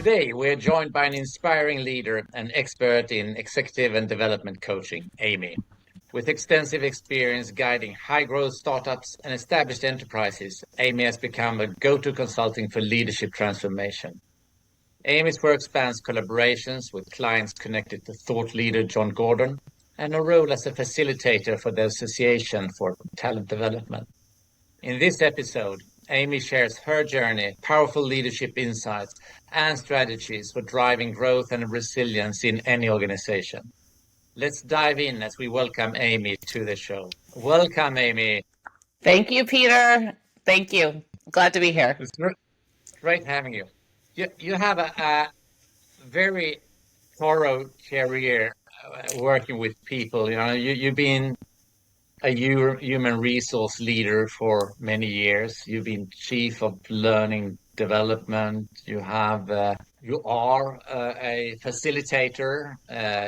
Today, we're joined by an inspiring leader and expert in executive and development coaching, Amy. With extensive experience guiding high-growth startups and established enterprises, Amy has become a go-to consulting for leadership transformation. Amy's work spans collaborations with clients connected to thought leader Jon Gordon and a role as a facilitator for the Association for Talent Development. In this episode, Amy shares her journey, powerful leadership insights, and strategies for driving growth and resilience in any organization. Let's dive in as we welcome Amy to the show. Welcome, Amy. Thank you, Peter. Thank you. Glad to be here. It's great having you. You have a very thorough career working with people. You've been a human resource leader for many years. You've been chief of learning development. You are a facilitator.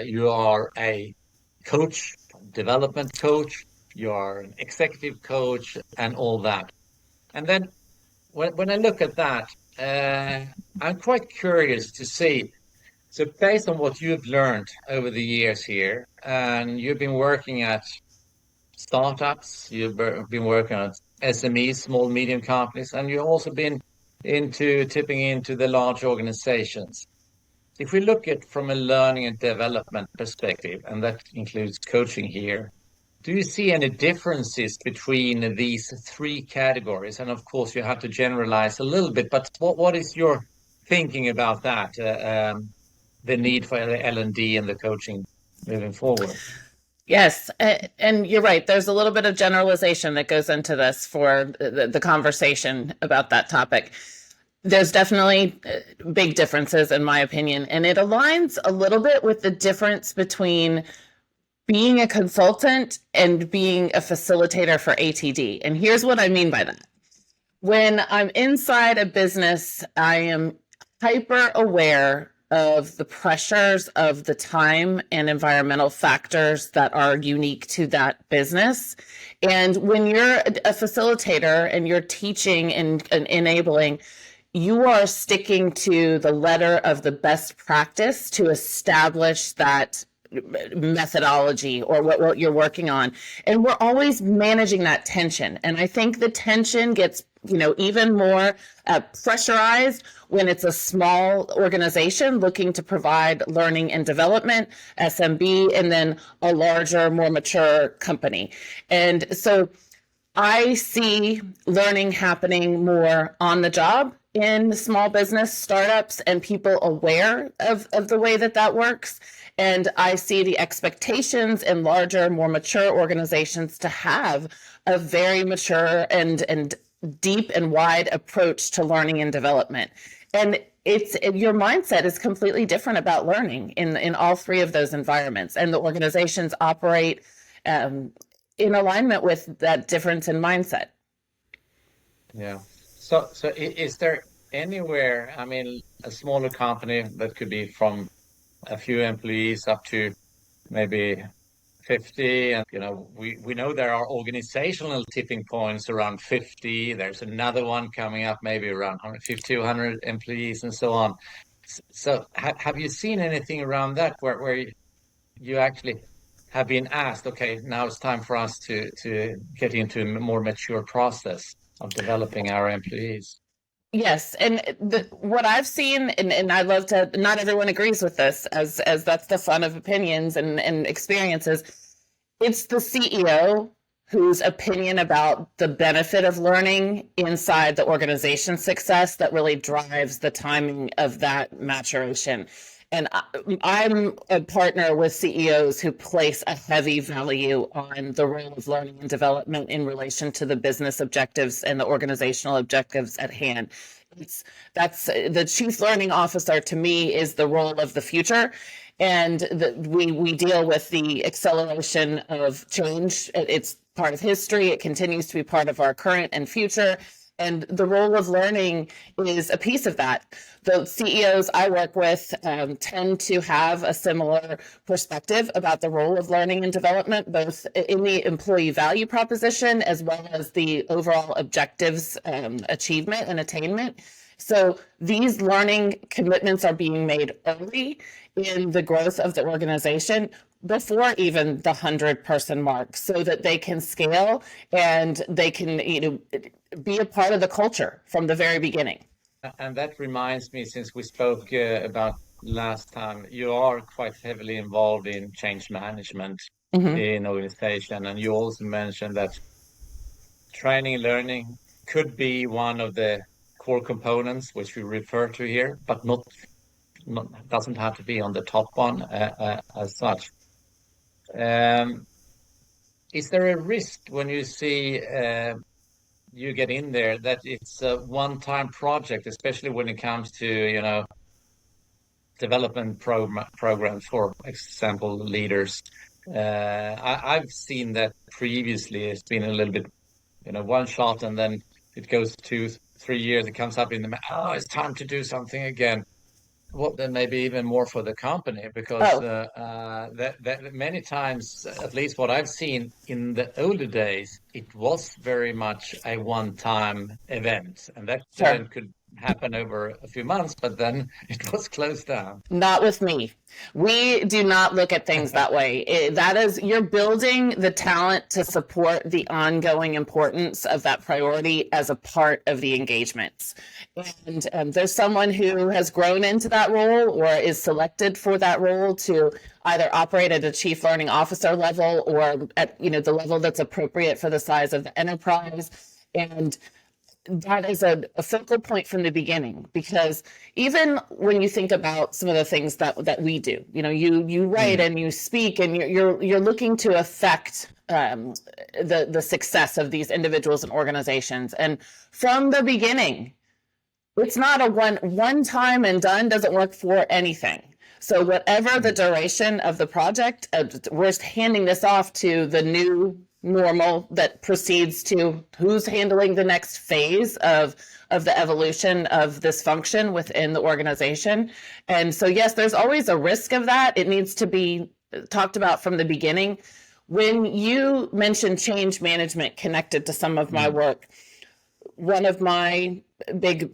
You are a coach, development coach. You are an executive coach, and all that. And then when I look at that, I'm quite curious to see. So based on what you've learned over the years here, and you've been working at startups, you've been working on SMEs, small, medium companies, and you've also been tipping into the large organizations. If we look at from a learning and development perspective, and that includes coaching here, do you see any differences between these three categories? And of course, you have to generalize a little bit, but what is your thinking about that, the need for the L&D and the coaching moving forward? Yes, and you're right. There's a little bit of generalization that goes into this for the conversation about that topic. There's definitely big differences, in my opinion, and it aligns a little bit with the difference between being a consultant and being a facilitator for ATD. And here's what I mean by that. When I'm inside a business, I am hyper aware of the pressures of the time and environmental factors that are unique to that business. And when you're a facilitator and you're teaching and enabling, you are sticking to the letter of the best practice to establish that methodology or what you're working on. And we're always managing that tension. And I think the tension gets even more pressurized when it's a small organization looking to provide learning and development, SMB, and then a larger, more mature company. And so I see learning happening more on the job in small business startups and people aware of the way that works. And I see the expectations in larger, more mature organizations to have a very mature and deep and wide approach to learning and development. And your mindset is completely different about learning in all three of those environments. And the organizations operate in alignment with that difference in mindset. Yeah. So is there anywhere, a smaller company that could be from a few employees up to maybe 50, and we know there are organizational tipping points around 50. There's another one coming up maybe around 150, 200 employees and so on. So have you seen anything around that where you actually have been asked, okay, now it's time for us to get into a more mature process of developing our employees? Yes, and what I've seen, and I love to, not everyone agrees with this, as that's the fun of opinions and experiences. It's the CEO whose opinion about the benefit of learning inside the organization's success that really drives the timing of that maturation. And I'm a partner with CEOs who place a heavy value on the role of learning and development in relation to the business objectives and the organizational objectives at hand. That's the chief learning officer, to me, is the role of the future. And we deal with the acceleration of change. It's part of history. It continues to be part of our current and future. And the role of learning is a piece of that. The CEOs I work with tend to have a similar perspective about the role of learning and development, both in the employee value proposition as well as the overall objectives, achievement and attainment. So these learning commitments are being made early in the growth of the organization before even the 100-person mark, so that they can scale and they can, be a part of the culture from the very beginning. And that reminds me, since we spoke about last time, you are quite heavily involved in change management Mhm. in organization, and you also mentioned that training and learning could be one of the core components which we refer to here, but not doesn't have to be on the top one as such. Um, is there a risk when you see you get in there that it's a one-time project, especially when it comes to, development programs, for example, leaders? I've seen that previously. It's been a little bit, one shot, and then it goes 2, 3 years. It comes up in oh, it's time to do something again. Well, then maybe even more for the company, because Oh, that many times, at least what I've seen in the older days, it was very much a one-time event, and that sure. event could happen over a few months, but then it was closed down. Not with me. We do not look at things that way. That is, you're building the talent to support the ongoing importance of that priority as a part of the engagements. And there's someone who has grown into that role or is selected for that role to either operate at a chief learning officer level or at, the level that's appropriate for the size of the enterprise. And that is a focal point from the beginning, because even when you think about some of the things that we do, you write Mm. and you speak and you're looking to affect the success of these individuals and organizations. And from the beginning, it's not a one time and done. Doesn't work for anything. So whatever the Mm. duration of the project, we're handing this off to the new normal that proceeds to who's handling the next phase of the evolution of this function within the organization. And so, yes, there's always a risk of that. It needs to be talked about from the beginning. When you mentioned change management connected to some of my Mm. work, one of my big,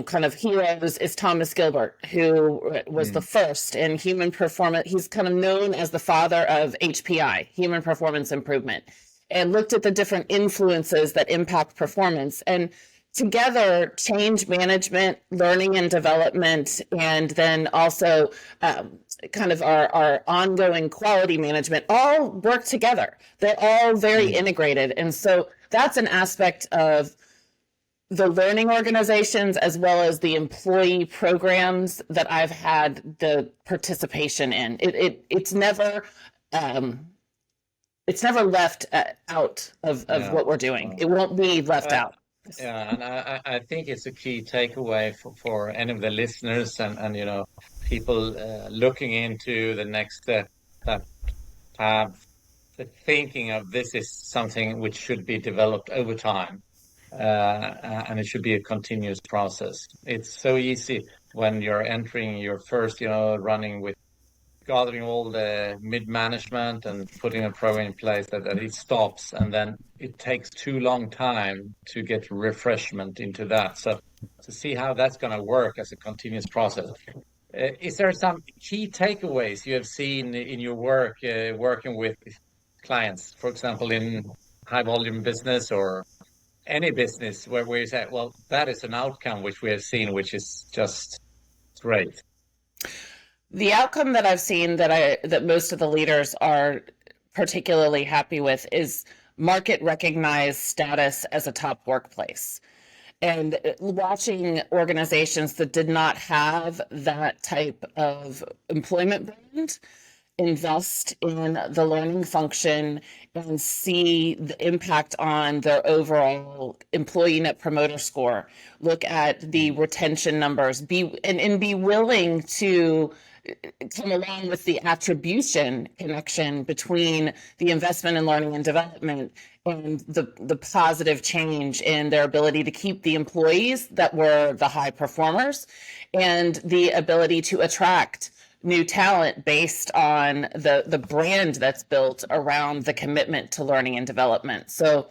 kind of heroes is Thomas Gilbert, who was the Mm. first in human performance. He's kind of known as the father of HPI, human performance improvement, and looked at the different influences that impact performance. And together, change management, learning and development, and then also kind of our ongoing quality management all work together. They're all very Mm. integrated. And so that's an aspect of the learning organizations as well as the employee programs that I've had the participation in. Um, it's never left out of Yeah. what we're doing. Uh, It won't be left uh, out. yeah, and I think it's a key takeaway for any of the listeners, and people looking into the next step, that have the thinking of this is something which should be developed over time, and it should be a continuous process. It's so easy when you're entering your first, running with gathering all the mid-management and putting a program in place, that it stops, and then it takes too long time to get refreshment into that. So to see how that's going to work as a continuous process. Is there some key takeaways you have seen in your work, working with clients, for example, in high volume business or any business, where you say, well, that is an outcome which we have seen, which is just great. The outcome that I've seen that most of the leaders are particularly happy with is market recognized status as a top workplace. And watching organizations that did not have that type of employment brand invest in the learning function and see the impact on their overall employee net promoter score, look at the Mm. retention numbers, and be willing to come along with the attribution connection between the investment in learning and development and the positive change in their ability to keep the employees that were the high performers, and the ability to attract new talent based on the brand that's built around the commitment to learning and development. So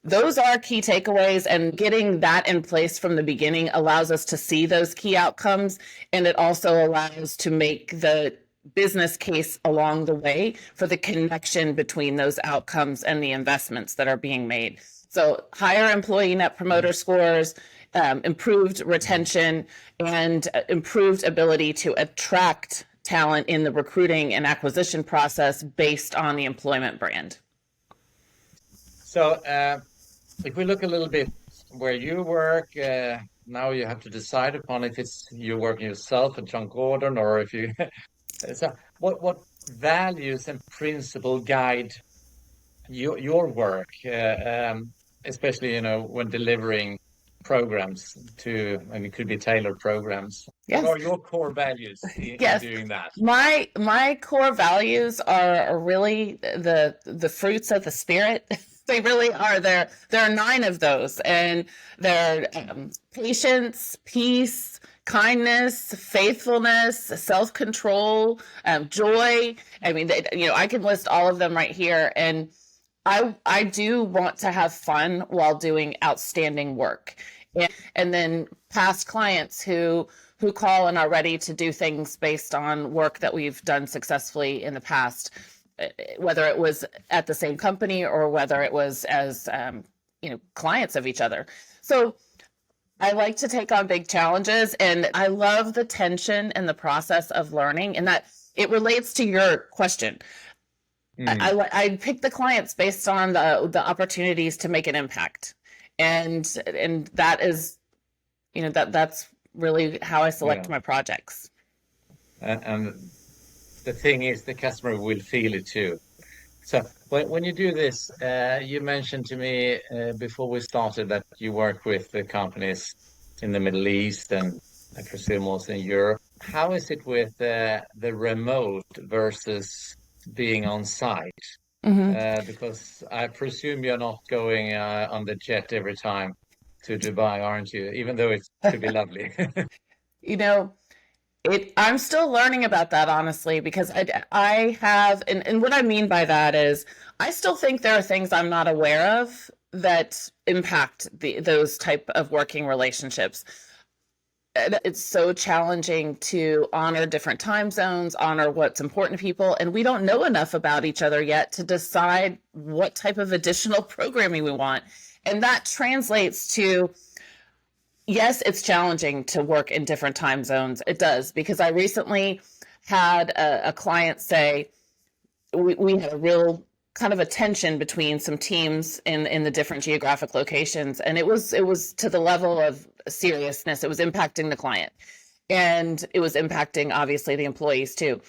those are key takeaways, and getting that in place from the beginning allows us to see those key outcomes, and it also allows to make the business case along the way for the connection between those outcomes and the investments that are being made. So higher employee net promoter scores, improved retention, and improved ability to attract talent in the recruiting and acquisition process based on the employment brand. So if we look a little bit where you work, now you have to decide upon if it's you working yourself at Jon Gordon or if you. So what values and principle guide your work, especially when delivering programs and it could be tailored programs. Yes. What are your core values in doing that? My core values are really the fruits of the spirit. They really are. There are 9 of those, and they're patience, peace, kindness, faithfulness, self-control, joy. I mean, I can list all of them right here. And I do want to have fun while doing outstanding work. And then past clients who call and are ready to do things based on work that we've done successfully in the past, whether it was at the same company or whether it was as clients of each other. So I like to take on big challenges, and I love the tension and the process of learning, and that it relates to your question. I pick the clients based on the opportunities to make an impact, and that is, that's really how I select my projects. And the thing is, the customer will feel it too. So when you do this, you mentioned to me before we started that you work with the companies in the Middle East and I presume also in Europe. How is it with the remote versus being on site? Because I presume you're not going on the jet every time to Dubai, aren't you? Even though it could be lovely. I'm still learning about that, honestly, because I have, and what I mean by that is I still think there are things I'm not aware of that impact those type of working relationships. It's so challenging to honor different time zones, honor what's important to people, and we don't know enough about each other yet to decide what type of additional programming we want. And that translates to, yes, it's challenging to work in different time zones. It does, because I recently had a client say we had a real kind of a tension between some teams in the different geographic locations, and it was to the level of seriousness. It was impacting the client, and it was impacting obviously the employees too.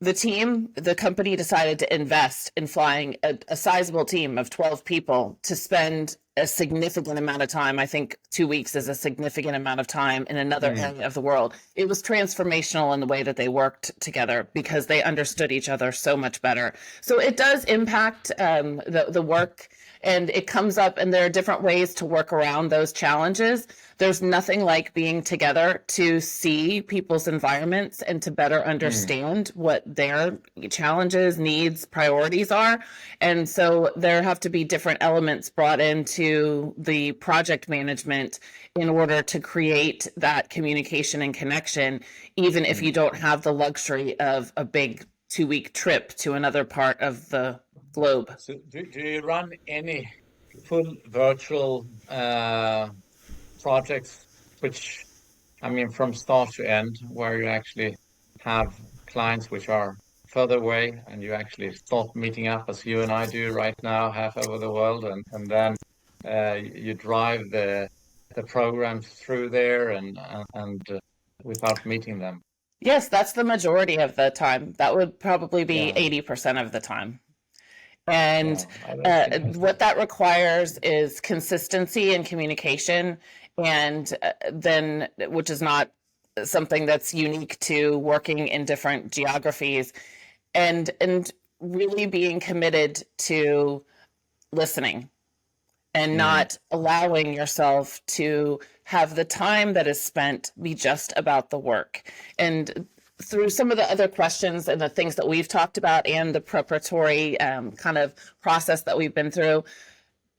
The company decided to invest in flying a sizable team of 12 people to spend a significant amount of time. I think 2 weeks is a significant amount of time in another area of the world. It was transformational in the way that they worked together because they understood each other so much better. So it does impact the work, and it comes up, and there are different ways to work around those challenges. There's nothing like being together to see people's environments and to better understand what their challenges, needs, priorities are. And so there have to be different elements brought into the project management in order to create that communication and connection, even if you don't have the luxury of a big 2-week trip to another part of the globe. So do you run any full virtual projects, which, I mean, from start to end, where you actually have clients which are further away and you actually start meeting up as you and I do right now, half over the world, and then you drive the programs through there and without meeting them? Yes, that's the majority of the time. That would probably be 80% of the time. And what that requires is consistency and communication, and then, which is not something that's unique to working in different geographies, and really being committed to listening and not allowing yourself to have the time that is spent be just about the work. And through some of the other questions and the things that we've talked about and the preparatory kind of process that we've been through,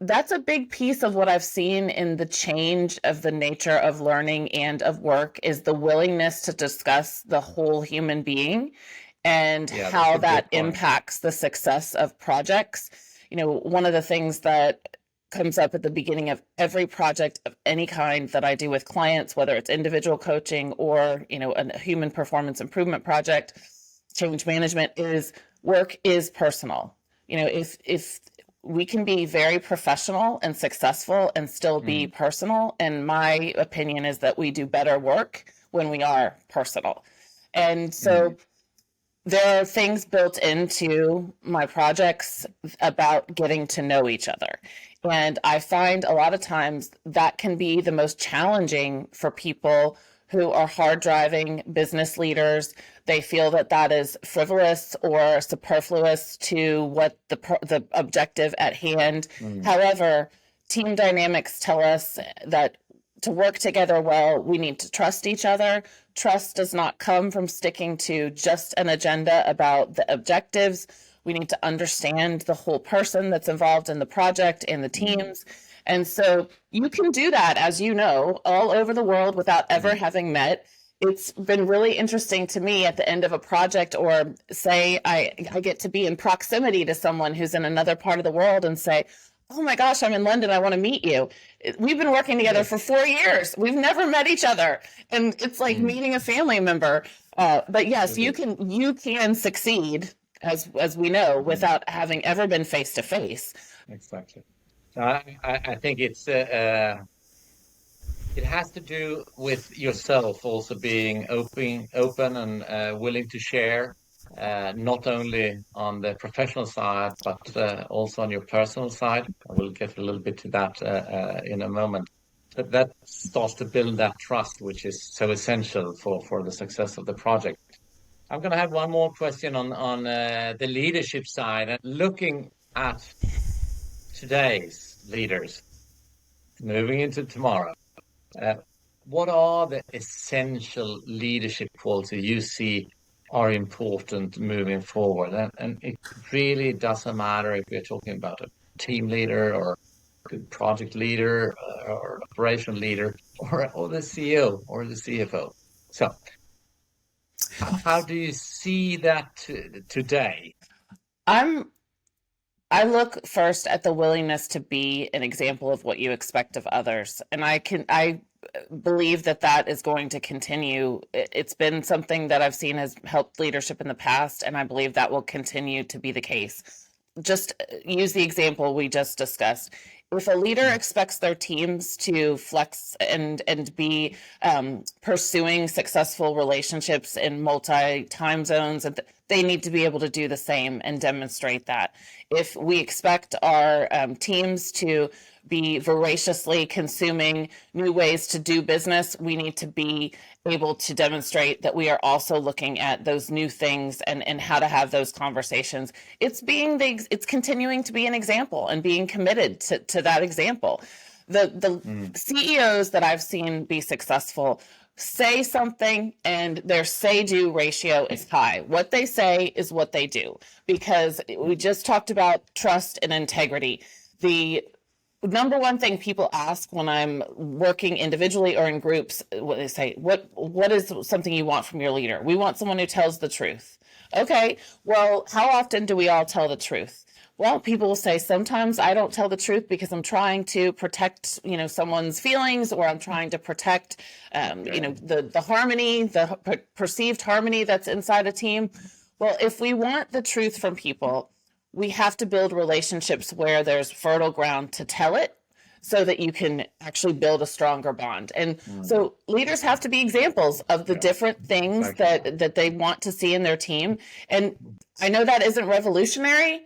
that's a big piece of what I've seen in the change of the nature of learning and of work, is the willingness to discuss the whole human being and Yeah, that's how a good that point. impacts the success of projects. One of the things that comes up at the beginning of every project of any kind that I do with clients, whether it's individual coaching or, a human performance improvement project, change management, is work is personal. If we can be very professional and successful and still be personal, and my opinion is that we do better work when we are personal. And so there are things built into my projects about getting to know each other. And I find a lot of times that can be the most challenging for people who are hard driving business leaders. They feel that that is frivolous or superfluous to what the objective at hand. However, team dynamics tell us that to work together well, we need to trust each other. Trust does not come from sticking to just an agenda about the objectives. We need to understand the whole person that's involved in the project and the teams. And so you can do that, as you know, all over the world without ever having met. It's been really interesting to me at the end of a project, or say I get to be in proximity to someone who's in another part of the world and say, oh my gosh, I'm in London, I want to meet you. We've been working together for 4 years. We've never met each other. And it's like meeting a family member. But yes, you can succeed, as we know, without having ever been face to face. Exactly. I think it has to do with yourself also being open and willing to share, not only on the professional side, but also on your personal side. I will get a little bit to that in a moment. But that starts to build that trust, which is so essential for the success of the project. I'm going to have one more question on the leadership side, and looking at today's leaders moving into tomorrow. Uh, what are the essential leadership qualities you see are important moving forward? And it really doesn't matter if we're talking about a team leader or a project leader or an operational leader or the CEO or the CFO. So, how do you see that today? I look first at the willingness to be an example of what you expect of others. And I believe that that is going to continue. It's been something that I've seen has helped leadership in the past, and I believe that will continue to be the case. Just use the example we just discussed. If a leader expects their teams to flex and be pursuing successful relationships in multi time zones, they need to be able to do the same and demonstrate that. If we expect our teams to be voraciously consuming new ways to do business, we need to be able to demonstrate that we are also looking at those new things and how to have those conversations. It's continuing to be an example and being committed to that example. The CEOs that I've seen be successful say something and their say-do ratio is high. What they say is what they do, because we just talked about trust and integrity. The number one thing people ask when I'm working individually or in groups, what they say, what is something you want from your leader? We want someone who tells the truth. Okay, well, how often do we all tell the truth? Well, people will say, sometimes I don't tell the truth because I'm trying to protect, someone's feelings, or I'm trying to protect, the harmony, the perceived harmony that's inside a team. Well, if we want the truth from people, we have to build relationships where there's fertile ground to tell it, so that you can actually build a stronger bond. And so leaders have to be examples of the different things that they want to see in their team. And I know that isn't revolutionary.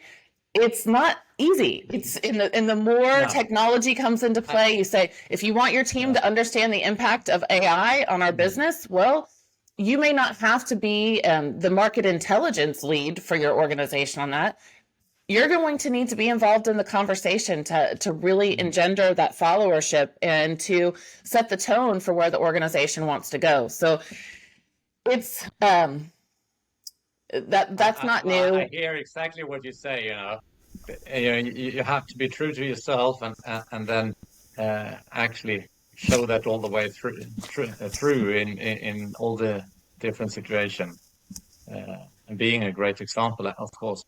It's not easy. It's in the more technology comes into play, you say, if you want your team to understand the impact of AI on our business, well, you may not have to be the market intelligence lead for your organization on that. You're going to need to be involved in the conversation to really engender that followership and to set the tone for where the organization wants to go. So it's that's not new. I hear exactly what you say, you have to be true to yourself, and then actually show that all the way through in all the different situations, and being a great example, of course.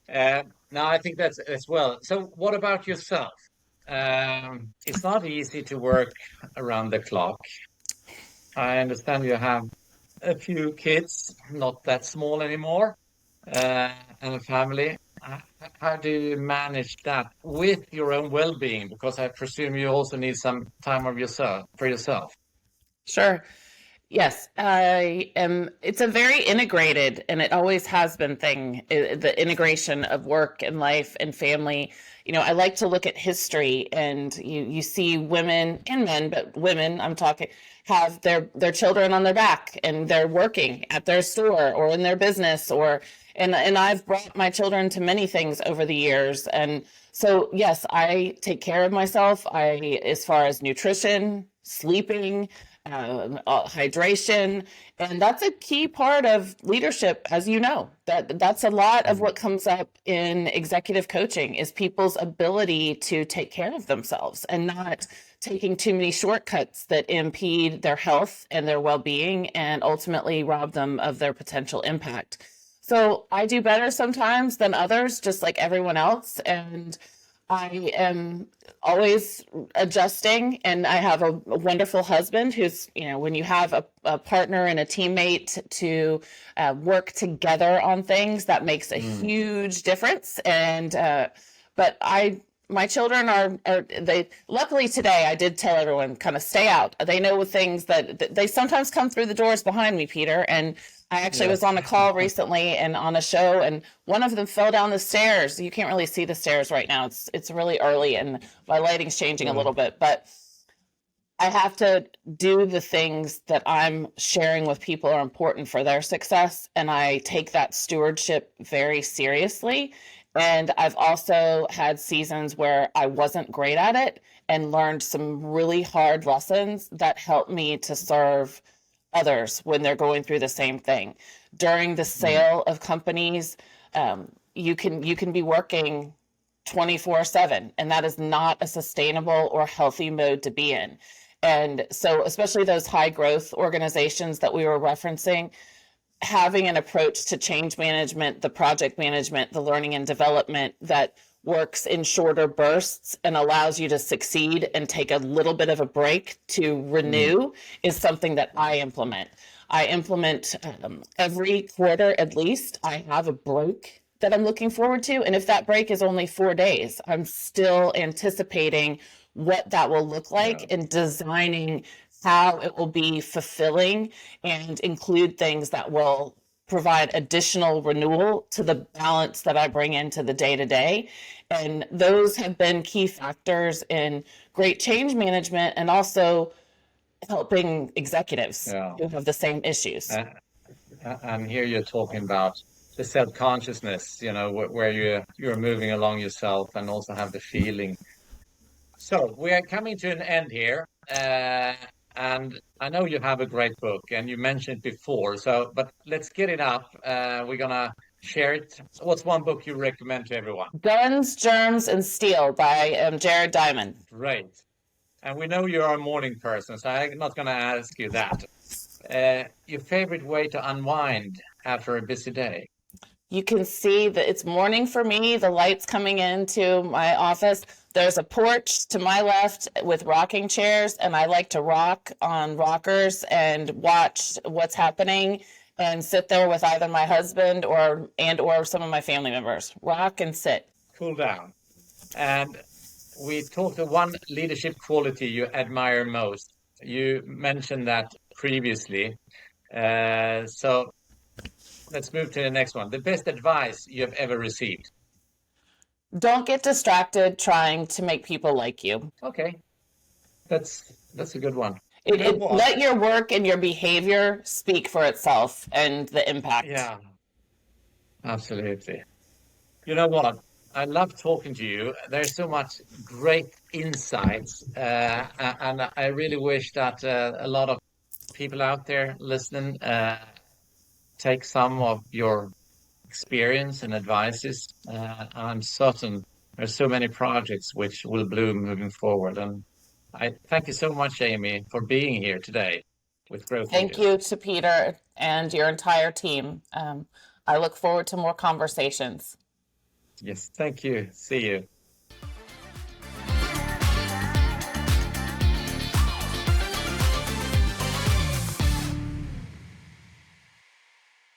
Now, I think that's as well. So, what about yourself? It's not easy to work around the clock. I understand you have a few kids, not that small anymore, and a family. How do you manage that with your own well-being? Because I presume you also need some time of yourself for yourself. Sure. Yes, I am. It's a very integrated, and it always has been thing, the integration of work and life and family. I like to look at history, and you see women and men, but women, I'm talking, have their children on their back, and they're working at their store or in their business, and I've brought my children to many things over the years, and so yes, I take care of myself. As far as nutrition, sleeping, hydration, and that's a key part of leadership, as you know. That's a lot of Mm. what comes up in executive coaching is people's ability to take care of themselves and not taking too many shortcuts that impede their health and their well-being and ultimately rob them of their potential impact. So I do better sometimes than others, just like everyone else, and I am always adjusting, and I have a wonderful husband who's, when you have a partner and a teammate to work together on things, that makes a Mm. huge difference. And but my children they luckily today I did tell everyone kind of stay out. They know things that they sometimes come through the doors behind me, Peter, and I actually was Yes. on a call recently and on a show, and one of them fell down the stairs. You can't really see the stairs right now. It's really early, and my lighting's changing a Yeah. little bit, but I have to do the things that I'm sharing with people are important for their success, and I take that stewardship very seriously. And I've also had seasons where I wasn't great at it and learned some really hard lessons that help me to serve others when they're going through the same thing. During the Mm. sale of companies, you can be working 24/7, and that is not a sustainable or healthy mode to be in. And so, especially those high growth organizations that we were referencing, having an approach to change management, the project management, the learning and development that works in shorter bursts and allows you to succeed and take a little bit of a break to Mm. renew is something that I implement. I implement every quarter at least. I have a break that I'm looking forward to. And if that break is only 4 days, I'm still anticipating what that will look Yeah. like and designing how it will be fulfilling and include things that will provide additional renewal to the balance that I bring into the day to day. And those have been key factors in great change management and also helping executives Yeah. who have the same issues. And, and here you're talking about the self-consciousness, where you're moving along yourself and also have the feeling. So we are coming to an end here, and I know you have a great book, and you mentioned before. So, but let's get it up. We're gonna share it. What's one book you recommend to everyone? Guns, Germs, and Steel by Jared Diamond. Great. And we know you're a morning person, so I'm not gonna ask you that. Your favorite way to unwind after a busy day? You can see that it's morning for me, the lights coming into my office. There's a porch to my left with rocking chairs, and I like to rock on rockers and watch what's happening and sit there with either my husband or some of my family members. Rock and sit. Cool down. And we talked of one leadership quality you admire most. You mentioned that previously. So let's move to the next one. The best advice you have ever received. Don't get distracted trying to make people like you. Okay, that's a good one. You know what? Let your work and your behavior speak for itself and the impact. Yeah, absolutely. You know what? I love talking to you. There's so much great insights, and I really wish that a lot of people out there listening take some of your experience and advices. I'm certain there's so many projects which will bloom moving forward. And I thank you so much, Amy, for being here today with Growth Thank Leaders. you to Peter and your entire team. I look forward to more conversations. Yes, thank you. See you.